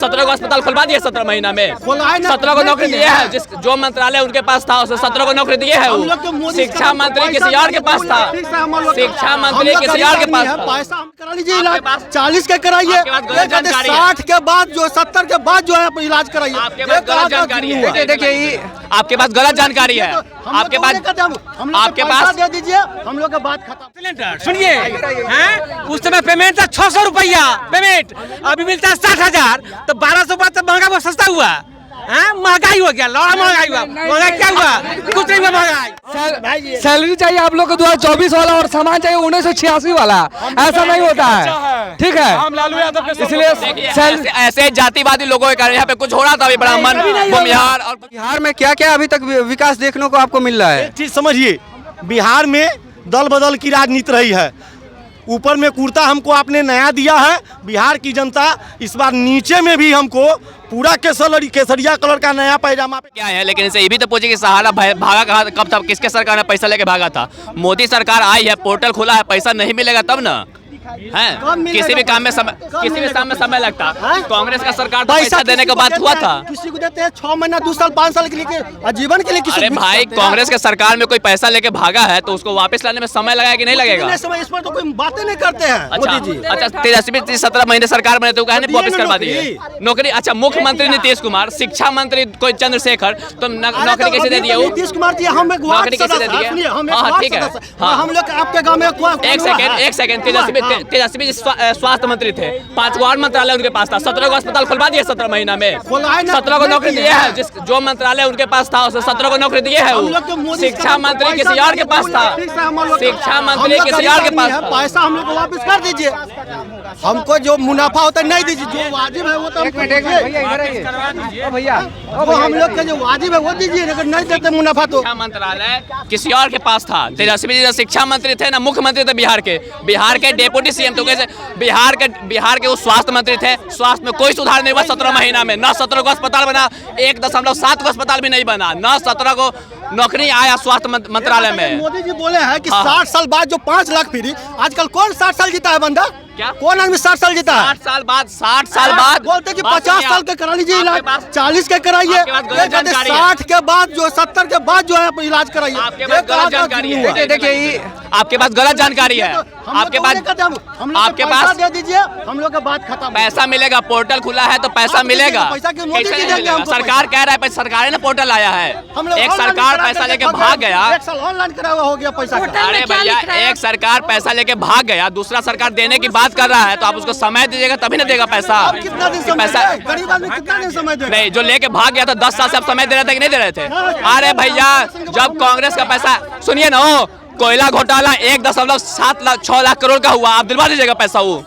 17 को अस्पताल खुलवा दिए 17 महीना में। 17 को नौकरी दिए है, जिस जो मंत्रालय उनके पास था उसे 17 को नौकरी दिए है। वो शिक्षा मंत्री किसी और के पास था, शिक्षा मंत्री किसी और के पास था। पैसा हम करा लीजिए इलाज, 40 के कराइए, 60 के बाद जो 70 के बाद जो है इलाज कराइए। आपके पास गलत जानकारी है। देखिए आपके पास गलत जानकारी है। आपके पास दे दीजिए, हम लोग का बात खत्म। सुनिए, उस समय पेमेंट था 600 रुपया पेमेंट, अभी मिलता है 60,000, तो 1200 बात तो महंगा वो सस्ता हुआ। महंगाई हो गया, लौड़ा महंगाई हुआ। महंगाई क्या हुआ? कुछ नहीं हुआ महंगाई। सैलरी चाहिए आप लोग को 2024 वाला और सामान चाहिए 1986 वाला, ऐसा नहीं होता है। ठीक है, हम लालू यादव के इसलिए ऐसे जातिवादी लोगों के कारण यहाँ पे कुछ हो रहा था अभी ब्राह्मण भूमिहार और बिहार में क्या क्या अभी तक विकास देखने को आपको मिल रहा है? एक चीज समझिए, बिहार में दल बदल की राजनीति रही है। ऊपर में कुर्ता हमको आपने नया दिया है, बिहार की जनता इस बार नीचे में भी हमको पूरा केसरिया कलर का नया पैजामा क्या है। लेकिन इसे ये भी तो पूछे कि सहारा भागा कहाँ कब था, किसके सरकार ने पैसा लेके भागा था? मोदी सरकार आई है, पोर्टल खुला है, पैसा नहीं मिलेगा तब ना है। किसी भी काम में समय लगता। कांग्रेस का सरकार तो पैसा देने के बाद हुआ था। किसी को देते हैं 6 महीना, 2 साल, 5 साल के लिए, आजीवन के लिए। अरे भाई, कांग्रेस के सरकार में कोई पैसा लेके भागा है तो उसको वापस लाने में समय लगेगा कि नहीं लगेगा? इस पर तो कोई बातें नहीं करते हैं। अच्छा 17 महीने सरकार बने तो कहने वापस करवा दिए नौकरी। अच्छा, मुख्यमंत्री नीतीश कुमार, शिक्षा मंत्री कोई चंद्रशेखर, तो नौकरी कैसे दे दिए? नीतीश कुमार जी हम नौकरी कैसे दे दिए? ठीक है, हम लोग आपके गाँव में एक सेकंड तेजस्वी जी स्वास्थ्य मंत्री थे, 5 और मंत्रालय उनके पास था। 17 को अस्पताल खुलवा दिए 17 महीना में। 17 को नौकरी दिए है, जिस जो मंत्रालय उनके पास था उसे 17 को नौकरी दिए है। वो शिक्षा मंत्री किसी और के पास था, शिक्षा मंत्री किसी और के पास था। पैसा हम लोग को वापस कर दीजिए, हमको जो मुनाफा होता है नहीं दीजिए, जो वाजिब है वो तो भैया हम लोग का जो वाजिब है वो दीजिए, अगर नहीं देते मुनाफा तो। शिक्षा मंत्रालय किसी और के पास था। तेजस्वी जी शिक्षा मंत्री थे ना मुख्यमंत्री थे बिहार के डेप्यूटी सीएम। तो कैसे बिहार के वो स्वास्थ्य मंत्री थे, स्वास्थ्य में कोई सुधार नहीं हुआ 17 महीना में। न 17 को अस्पताल बना, 1.7 को अस्पताल भी नहीं बना, न 17 को नौकरी आया स्वास्थ्य मंत्रालय में। मोदी जी बोले हैं कि 60 साल बाद जो 5 लाख फ्री, आजकल कौन 60 साल जीता है बंदा? क्या कौन आदमी 60 साल जीता है? 60 साल बाद बोलते कि 50 साल के करा लीजिए इलाज, 40 के कराइए, 60 के बाद जो 70 के बाद जो है इलाज कराइए। आपके पास गलत जानकारी है। देखिए आपके पास गलत जानकारी है। आपके पास दे दीजिए, हम लोग का बात खत्म। पैसा मिलेगा, पोर्टल खुला है तो पैसा मिलेगा। सरकार कह रहा है, सरकार ने पोर्टल आया है। एक सरकार पैसा लेके भाग गया, एक साल ऑनलाइन करा हुआ हो गया पैसा। अरे भैया, एक सरकार पैसा लेके भाग गया, दूसरा सरकार देने की बात कर रहा है, तो आप उसको समय दीजिएगा तभी ना देगा पैसा। कितना दिन पैसा गरीब आदमी कितना दिन समय देगा? नहीं, जो लेके भाग गया था 10 साल से आप समय दे रहे थे कि नहीं दे रहे थे? अरे भैया, जब कांग्रेस का पैसा, सुनिए ना, कोयला घोटाला 1.6 लाख करोड़ का हुआ, आप दिलवा दीजिएगा पैसा। वो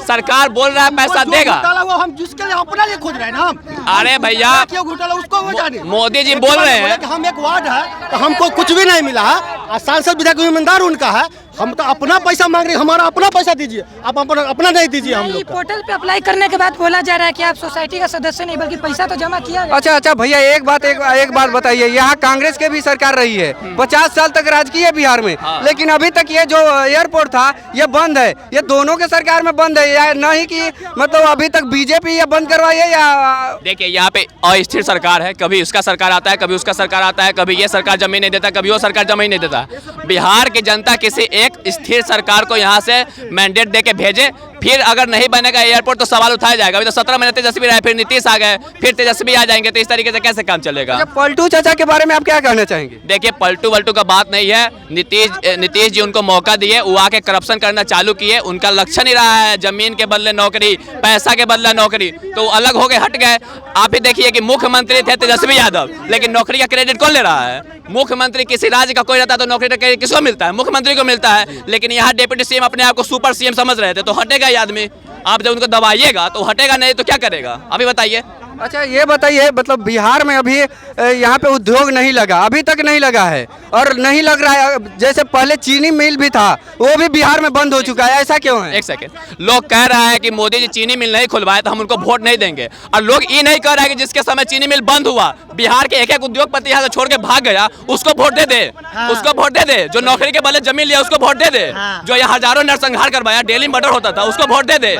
सरकार बोल रहा है पैसा देगा, हम जिसके लिए अपना लिए खोज रहे हैं ना। अरे भैया, क्यों घोटाला उसको वो जाने। मोदी जी बोल रहे हैं हम एक वार्ड है तो हमको कुछ भी नहीं मिला है, सांसद विधायक ईमानदार उनका है, हम तो अपना पैसा मांग रहे हैं, हमारा अपना पैसा दीजिए, आप अपना नहीं दीजिए। हम लोग पोर्टल पे अप्लाई करने के बाद बोला जा रहा है कि आप सोसाइटी का सदस्य नहीं बल्कि पैसा तो जमा किया। अच्छा भैया, एक बात बताइए, यहाँ कांग्रेस के भी सरकार रही है, 50 साल तक राज की है बिहार में, लेकिन अभी तक ये जो एयरपोर्ट था ये बंद है। ये दोनों के सरकार में बंद है, या नहीं कि मतलब अभी तक बीजेपी ये बंद करवाई है या? देखिए, यहाँ पे अस्थिर सरकार है, कभी उसका सरकार आता है, कभी उसका सरकार आता है, कभी ये सरकार जमीन नहीं देता, कभी वो सरकार जमीन नहीं देता। बिहार की जनता किसी एक स्थिर सरकार को यहाँ से मैंडेट दे के भेजे, फिर अगर नहीं बनेगा एयरपोर्ट तो सवाल उठाया जाएगा। अभी तो 17 महीने तेजस्वी रहे, फिर नीतीश आ गए, फिर तेजस्वी आ जाएंगे, तो इस तरीके से कैसे काम चलेगा? अच्छा, पलटू चाचा के बारे में आप क्या कहना चाहेंगे? देखिए, पलटू वल्टू का बात नहीं है। नीतीश जी उनको मौका दिए, वो आके करप्शन करना चालू किए, उनका लक्ष्य नहीं रहा है जमीन के बदले नौकरी, पैसा के बदले नौकरी, तो अलग हो गए, हट गए। आप ही देखिए कि मुख्यमंत्री थे तेजस्वी यादव, लेकिन नौकरी का क्रेडिट कौन ले रहा है? मुख्यमंत्री किसी राज्य का कोई रहता है तो नौकरी का क्रेडिट किसको मिलता है? मुख्यमंत्री को मिलता है। लेकिन यहाँ डिप्टी सीएम अपने आप को सुपर सीएम समझ रहे थे, तो हटेगा ये आदमी। आप जब उनको दबाइएगा तो हटेगा, नहीं तो क्या करेगा? अभी बताइए। अच्छा, ये बताइए, मतलब बिहार में अभी यहाँ पे उद्योग नहीं लगा, अभी तक नहीं लगा है, और नहीं लग रहा है। जैसे पहले चीनी मिल भी था, वो भी बिहार में बंद हो चुका है, ऐसा क्यों है? एक सेकंड, लोग कह रहा है कि मोदी जी चीनी मिल नहीं खुलवाए तो हम उनको वोट नहीं देंगे, और लोग ये नहीं कह रहा है कि जिसके समय चीनी मिल बंद हुआ, बिहार के एक उद्योगपति यहाँ से छोड़ के भाग गया, उसको वोट दे दे। उसको वोट दे दे। जो नौकरी के बदले जमीन लिया उसको वोट दे दे। जो यहाँ हजारों नरसंहार करवाया, डेली मर्डर होता था, उसको वोट दे दे।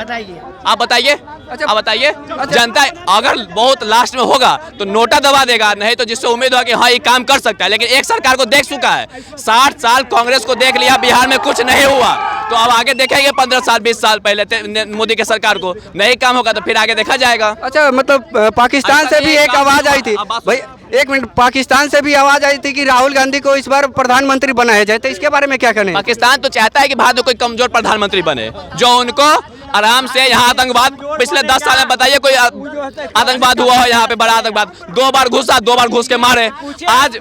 आप बताइए। अच्छा। आप बताइए, जनता अगर बहुत लास्ट में होगा तो नोटा दबा देगा, नहीं तो जिससे उम्मीद हो कि हाँ ये काम कर सकता है। लेकिन एक सरकार को देख चुका है, 60 साल कांग्रेस को देख लिया, बिहार में कुछ नहीं हुआ, तो अब आगे देखेंगे 15 साल 20 साल पहले मोदी के सरकार को नहीं काम होगा तो फिर आगे देखा जाएगा। अच्छा, मतलब पाकिस्तान से भी एक आवाज आई थी भाई, एक मिनट, पाकिस्तान से भी आवाज आई थी कि राहुल गांधी को इस बार प्रधानमंत्री बनाया जाए, तो इसके बारे में क्या कहने? पाकिस्तान तो चाहता है कि भारत में कोई कमजोर प्रधानमंत्री बने जो उनको आराम से, यहाँ आतंकवाद पिछले 10 साल में बताइए कोई आतंकवाद हुआ हो यहाँ पे, बड़ा आतंकवाद 2 बार घुसा, 2 बार घुस के मारे। आज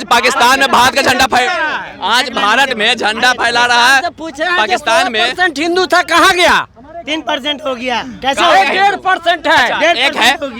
पाकिस्तान में भारत का झंडा आज भारत में झंडा फैला रहा है, पाकिस्तान में हिंदू था, कहाँ गया? 3% हो गया, कैसे? 1.5% है।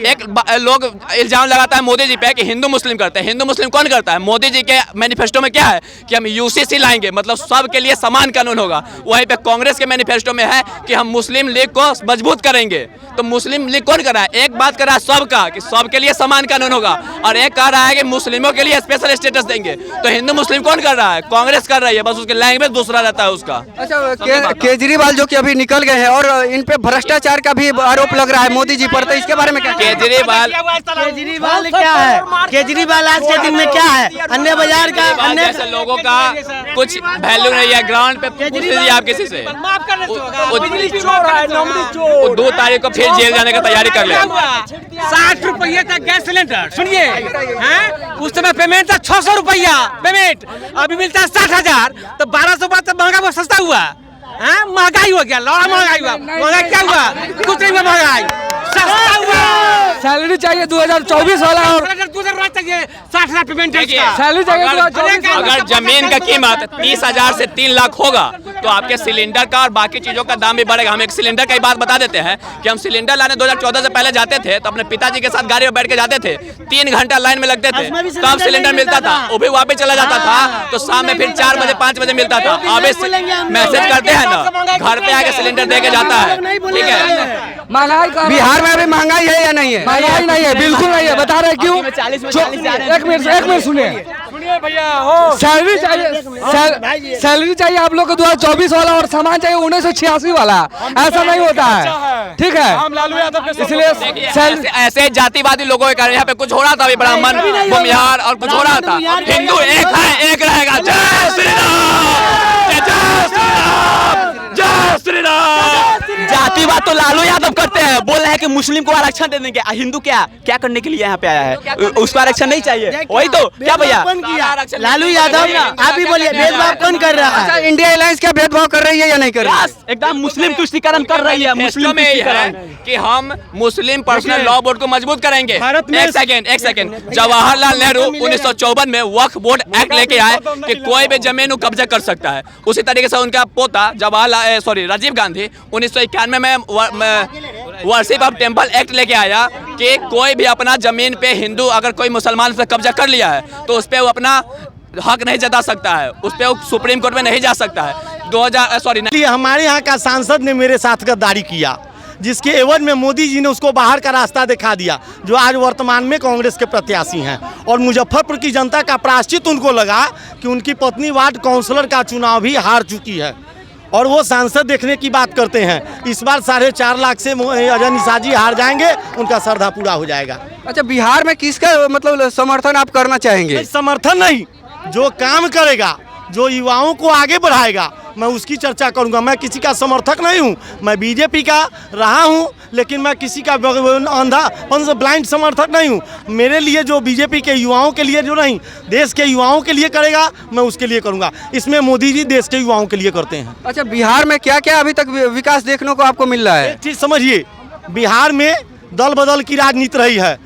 एक लोग इल्जाम लगाता है मोदी जी पे कि हिंदू मुस्लिम करते हैं। हिंदू मुस्लिम कौन करता है? मोदी जी के मैनिफेस्टो में क्या है कि हम यूसीसी लाएंगे, मतलब सबके लिए समान कानून होगा। वहीं पे कांग्रेस के मैनिफेस्टो में है कि हम मुस्लिम लीग को मजबूत करेंगे। तो मुस्लिम लीग कौन कर रहा है? एक बात कर रहा है सबका कि सबके लिए समान कानून होगा, और एक कह रहा है कि मुस्लिमों के लिए स्पेशल स्टेटस देंगे। तो हिंदू मुस्लिम कौन कर रहा है? कांग्रेस कर रही है, बस उसके लैंग्वेज दूसरा रहता है उसका। अच्छा, केजरीवाल जो कि अभी निकल गए हैं और इन पे भ्रष्टाचार का भी आरोप लग रहा है मोदी जी पर, तो इसके बारे में क्या? केजरीवाल क्या है? केजरीवाल आज के दिन में क्या है? अन्य बाजार का, अन्य जैसे लोगों का कुछ वैल्यू नहीं है ग्राउंड पे। पूछ लीजिए आप किसी से, 2 तारीख को फिर जेल जाने का तैयारी कर ले। 60 रुपये तक गैस सिलेंडर, सुनिए, हैं? उस समय पेमेंट था 600 रुपया पेमेंट, अभी मिलता है 60,000, तो 1200 बात तो महंगा बहुत सस्ता हुआ। हाँ, महंगाई हो गया, लौड़ा महंगाई हुआ। महंगाई क्या हुआ? कुछ नहीं हुआ, महंगाई सस्ता हुआ। सैलरी चाहिए 2024 वाला, और 60,000 पेमेंट सैलरी चाहिए 2024। अगर जमीन का कीमत 30,000 से 3 लाख होगा तो आपके सिलेंडर का और बाकी चीजों का दाम भी बढ़ेगा। हम एक सिलेंडर की बात बता देते हैं कि हम सिलेंडर लाने 2014 से पहले जाते थे तो अपने पिताजी के साथ गाड़ी में बैठ के जाते थे, 3 घंटा लाइन में लगते थे, तब सिलेंडर मिलता था, वो भी वापस चला जाता था, तो शाम में फिर 4 बजे 5 बजे मिलता था। अब मैसेज करते हैं ना, घर पे आके सिलेंडर दे के जाता है, ठीक है। महंगाई का बिहार में अभी महंगाई है या नहीं है? महंगाई नहीं है, बिल्कुल नहीं है। बता रहे क्यों? एक मिनट सुनिए भैया, सैलरी चाहिए आप लोग को 2024 वाला, और सामान चाहिए 1986 वाला। ऐसा नहीं होता है, ठीक है? इसलिए ऐसे जातिवादी लोगों के कारण यहाँ पे कुछ हो रहा था, अभी ब्राह्मण भूमिहार और कुछ हो रहा था। हिंदू एक है, एक रहेगा। जय श्री राम, जय श्री राम, जय श्री राम। जातिवाद तो लालू यादव करते हैं, बोल रहे हैं कि मुस्लिम को आरक्षण दे देंगे। हिंदू क्या करने के लिए यहाँ पे आया है? उसको आरक्षण नहीं चाहिए, वही तो क्या भैया? लालू यादव, आप ही बोलिए, भेदभाव कौन कर रहा है? इंडिया अलायंस क्या भेदभाव कर रही है या नहीं कर रही है? एकदम मुस्लिम तुष्टीकरण कर रही है। मुस्लिम में है कि हम मुस्लिम पर्सनल लॉ बोर्ड को मजबूत करेंगे। एक सेकंड, जवाहरलाल नेहरू 1954 में वक्फ बोर्ड एक्ट लेके आए कि कोई भी जमीन को कब्जा कर सकता है। उसी तरीके से उनका पोता राजीव गांधी 1991 में वर्शिप ऑफ टेम्पल एक्ट लेके आया कि कोई भी अपना जमीन पे हिंदू अगर कोई मुसलमान पे कब्जा कर लिया है तो उस पे वो अपना हक नहीं जता सकता है, उस पे वो सुप्रीम कोर्ट में नहीं जा सकता है। हमारे यहाँ का सांसद ने मेरे साथ गद्दारी किया, जिसके एवज में मोदी जी ने उसको बाहर का रास्ता दिखा दिया, जो आज वर्तमान में कांग्रेस के प्रत्याशी हैं। और मुजफ्फरपुर की जनता का प्रायश्चित उनको लगा कि उनकी पत्नी वार्ड काउंसलर का चुनाव भी हार चुकी है और वो सांसद देखने की बात करते हैं। इस बार 4.5 लाख से अजय निषाद जी हार जाएंगे, उनका श्रद्धा पूरा हो जाएगा। अच्छा, बिहार में किसका मतलब समर्थन आप करना चाहेंगे? समर्थन नहीं, जो काम करेगा, जो युवाओं को आगे बढ़ाएगा, मैं उसकी चर्चा करूंगा। मैं किसी का समर्थक नहीं हूं, मैं बीजेपी का रहा हूं, लेकिन मैं किसी का अंधा ब्लाइंड समर्थक नहीं हूं। मेरे लिए जो बीजेपी के युवाओं के लिए जो नहीं, देश के युवाओं के लिए करेगा, मैं उसके लिए करूंगा। इसमें मोदी जी देश के युवाओं के लिए करते हैं। अच्छा, बिहार में क्या क्या अभी तक विकास देखने को आपको मिल रहा है? एक चीज़ समझिए, बिहार में दल बदल की राजनीति रही है।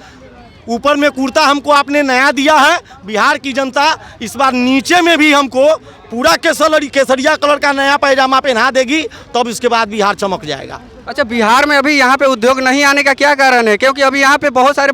ऊपर में कुर्ता हमको आपने नया दिया है, बिहार की जनता इस बार नीचे में भी हमको पूरा केसरिया कलर का नया पैजामा पहना देगी, तब इसके बाद बिहार चमक जाएगा। अच्छा, बिहार में अभी यहाँ पे उद्योग नहीं आने का क्या कारण है? क्योंकि अभी यहाँ पे बहुत सारे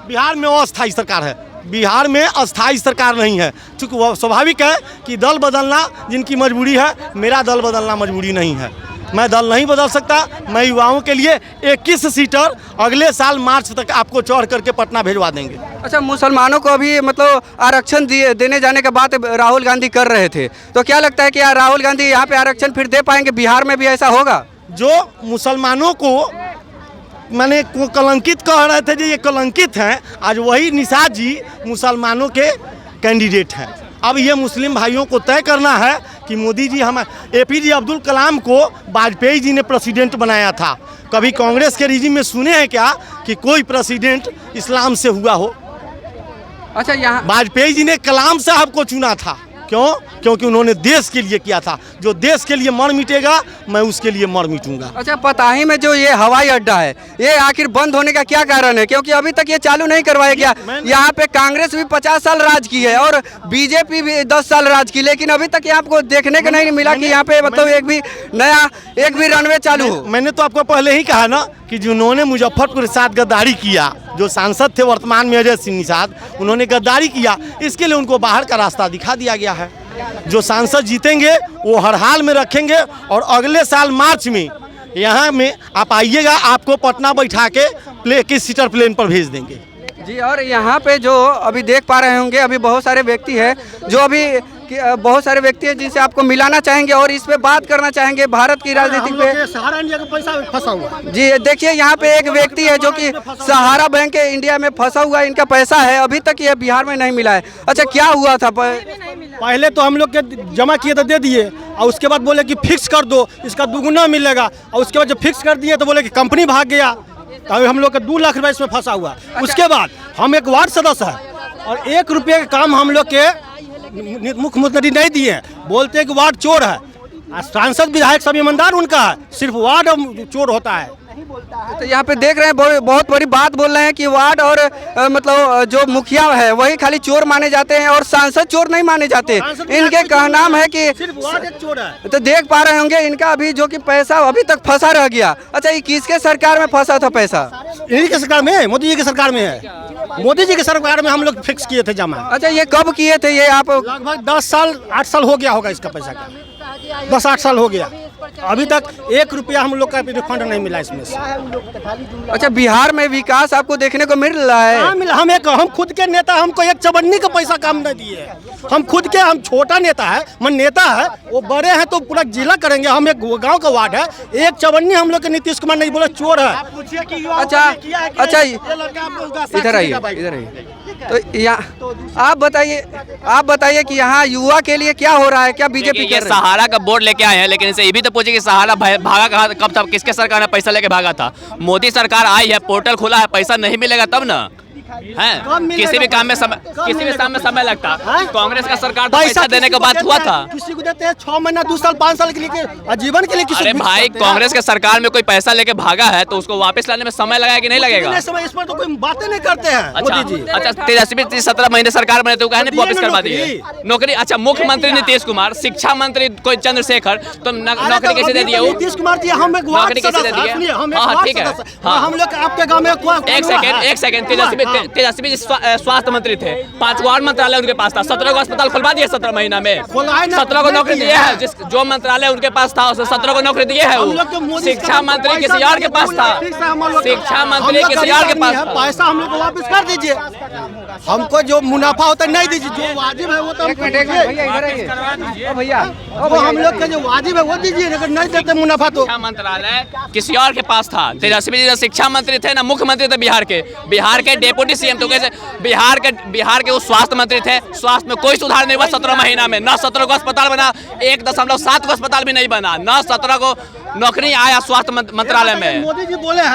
बिहार में अस्थायी सरकार है, बिहार में अस्थायी सरकार नहीं है। चूँकि वह स्वाभाविक है कि दल बदलना जिनकी मजबूरी है, मेरा दल बदलना मजबूरी नहीं है। मैं दल नहीं बदल सकता। मैं युवाओं के लिए 21 सीटर अगले साल मार्च तक आपको चढ़ करके पटना भेजवा देंगे। अच्छा, मुसलमानों को अभी मतलब आरक्षण देने जाने का बात राहुल गांधी कर रहे थे, तो क्या लगता है कि राहुल गांधी यहाँ पे आरक्षण फिर दे पाएंगे? बिहार में भी ऐसा होगा? जो मुसलमानों को माने कलंकित कह रहे थे जो ये कलंकित हैं, आज वही निषाद जी मुसलमानों के कैंडिडेट हैं। अब ये मुस्लिम भाइयों को तय करना है कि मोदी जी APJ अब्दुल कलाम को वाजपेयी जी ने प्रेसिडेंट बनाया था। कभी कांग्रेस के रिजिम में सुने हैं क्या कि कोई प्रेसिडेंट इस्लाम से हुआ हो? अच्छा, यहाँ वाजपेयी जी ने कलाम साहब को चुना था। क्यों? क्योंकि उन्होंने देश के लिए किया था। जो देश के लिए मर मिटेगा मैं उसके लिए मर मिटूंगा। अच्छा, पताही में जो ये हवाई अड्डा है ये आखिर बंद होने का क्या कारण है? क्योंकि अभी तक ये चालू नहीं करवाया गया। यहाँ पे कांग्रेस भी 50 साल राज की है और बीजेपी भी 10 साल राज की, लेकिन अभी तक यहाँ आपको देखने को नहीं मिला कि यहाँ पे मतलब एक भी रनवे चालू हो। मैंने तो आपको पहले ही कहा ना कि जिन्होंने मुजफ्फरपुर के साथ गद्दारी किया, जो सांसद थे वर्तमान में अजय सिंह निषाद, उन्होंने गद्दारी किया, इसके लिए उनको बाहर का रास्ता दिखा दिया गया है। जो सांसद जीतेंगे वो हर हाल में रखेंगे और अगले साल मार्च में यहाँ में आप आइएगा, आपको पटना बैठा के किस सीटर प्लेन पर भेज देंगे जी। और यहाँ पे जो अभी देख पा रहे होंगे, अभी बहुत सारे व्यक्ति हैं जो अभी बहुत सारे व्यक्ति हैं जिनसे आपको मिलाना चाहेंगे और इस पे बात करना चाहेंगे भारत की राजनीति पे। सहारा इंडिया का पैसा फंसा हुआ जी देखिए, यहाँ पे एक व्यक्ति है जो कि सहारा बैंक के इंडिया में फंसा हुआ है, इनका पैसा है, अभी तक ये बिहार में नहीं मिला है। अच्छा, क्या हुआ था? पहले तो हम लोग के जमा किए तो दे दिए और उसके बाद बोले कि फिक्स कर दो, इसका दुगुना मिलेगा, और उसके बाद जब फिक्स कर दिए तो बोले कि कंपनी भाग गया, तो अभी हम लोग का 2 लाख रुपये इसमें फंसा हुआ। अच्छा। उसके बाद हम एक वार्ड सदस्य है और 1 रुपये का काम हम लोग के मुख्यमंत्री नहीं दिए हैं। बोलते हैं कि वार्ड चोर है, सांसद विधायक सब ईमानदार उनका है, सिर्फ वार्ड चोर होता है। तो यहाँ पे देख रहे हैं बहुत बड़ी बात बोल रहे हैं कि वार्ड और मतलब जो मुखिया है वही खाली चोर माने जाते हैं और सांसद चोर नहीं माने जाते। इनके कहनाम है कि सिर्फ वार्ड एक चोर है। तो देख पा रहे होंगे इनका अभी जो कि पैसा अभी तक फंसा रह गया। अच्छा, ये किसके सरकार में फंसा था पैसा? यही की सरकार में है, मोदी जी की सरकार में है। मोदी जी की सरकार में हम लोग फिक्स किए थे जमा। अच्छा, ये कब किए थे? ये आप लगभग 10 साल 8 साल हो गया होगा इसका पैसा का, 10-8 साल हो गया। अभी तक 1 रुपया हम लोग का रिफंड नहीं मिला इसमें से। अच्छा, बिहार में विकास आपको देखने को मिल रहा है? हम खुद के नेता, हमको 1 चवन्नी का पैसा काम नहीं दिए। हम खुद के, हम छोटा नेता है, मन नेता है, वो बड़े हैं तो पूरा जिला करेंगे। हम एक गांव का वार्ड है, 1 चवन्नी हम लोग के नीतीश कुमार नहीं बोले चोर है। अच्छा, इधर आइए, इधर आइए। तो आप बताइए कि यहाँ युवा के लिए क्या हो रहा है? क्या बीजेपी ये सहारा का बोर्ड लेके आए हैं, लेकिन इनसे ये भी तो पूछे कि सहारा भागा कहाँ, कब था, किसके सरकार ने पैसा लेके भागा था? मोदी सरकार आई है, पोर्टल खुला है, पैसा नहीं मिलेगा तब ना है। किसी भी काम में समय लगता। कांग्रेस का सरकार तो पैसा देने के बाद हुआ था। किसी को देते हैं 6 महीना, 2 साल, 5 साल के लिए, जीवन के लिए। अरे भाई, कांग्रेस के सरकार में कोई पैसा लेके भागा है तो उसको वापस लाने में समय लगेगा कि नहीं लगेगा? इस पर तो कोई बातें नहीं करते हैं मोदी जी। अच्छा, तेजस्वी 17 महीने सरकार बने तो कहने वापस करवा दिए नौकरी। अच्छा, मुख्यमंत्री नीतीश कुमार, शिक्षा मंत्री कोई चंद्रशेखर, तो नौकरी कैसे दे दिए? नीतीश कुमार जी हम एक नौकरी कैसे दे दिए? हाँ ठीक है, हम लोग आपके गाँव में एक सेकंड तेजस्वी जी स्वास्थ्य मंत्री थे, 5 और मंत्रालय उनके पास था, 17 को अस्पताल खुलवा दिए 17 महीना में, 17 को नौकरी दिए है। जो मंत्रालय उनके पास था 17 को नौकरी दिए है। वो शिक्षा मंत्री किसी और के पास था, शिक्षा मंत्री किसी और के पास था। पैसा हम लोग को वापस कर दीजिए, हमको जो मुनाफा होता है नहीं दीजिए, जो वाजिब है वो तो भैया हम लोग का जो वाजिब है वो दीजिए, अगर नहीं देते मुनाफा तो। शिक्षा मंत्रालय किसी और के पास था। तेजस्वी जी शिक्षा मंत्री थे ना मुख्यमंत्री थे बिहार के डेप्यूटी सीएम। तो कैसे बिहार के वो स्वास्थ्य मंत्री थे, स्वास्थ्य में कोई सुधार नहीं हुआ 17 महीना में। न 17 को अस्पताल बना, 1.7 को अस्पताल भी नहीं बना, न 17 को नौकरी आया स्वास्थ्य मंत्रालय में। मोदी जी बोले हैं